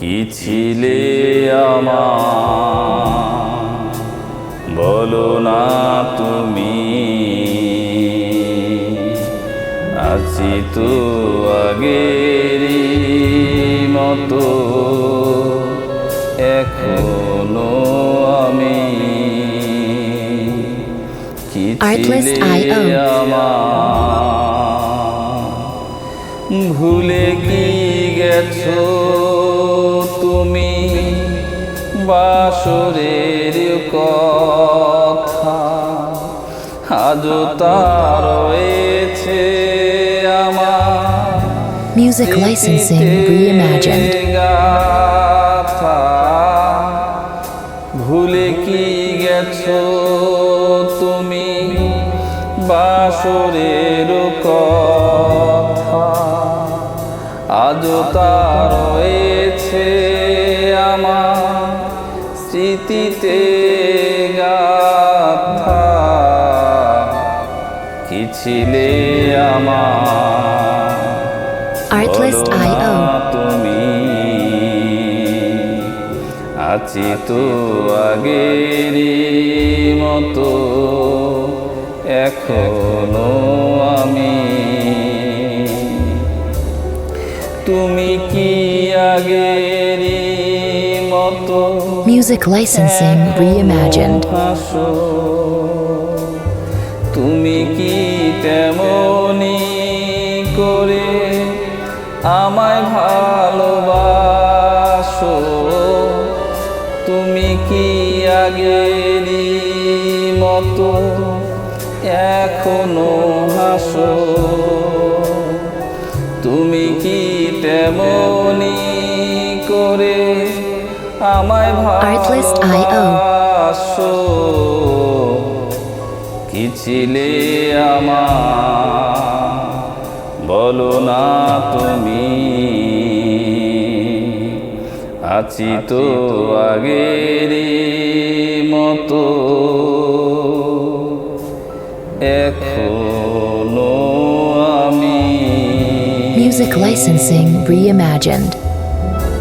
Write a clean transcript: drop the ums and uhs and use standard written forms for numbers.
কি ছিলে আমার বলো না তুমি, আছি তো আগেরই মতো এখনো আমি। কি ছিলে আমার ভুলে কি গেছো তুমি বাসরের কথা, আজও তা রয়েছে আমার Music licensing reimagined. ভুলে কি গেছো তুমি বাসরের কথা, আজও তা রয়েছে আমার স্মৃতিতে গাথা। কি ছিলে আমার Artlist.io তুমি, আছি তো আগেরই মতো এখনো আমি। তুমি কি আগেরই মতো Music licensing reimagined. হাসো, তুমি কি তেমনি করে আমায় ভালোবাসো, তুমি কি আগেরই মতো এখনো হাসো, তুমি কি তেমনি করে আমায় ভালোবাসো। কি ছিলে আমার বলো না তুমি, আছি তো আগেরই মতো এখনো আমি। Music licensing reimagined.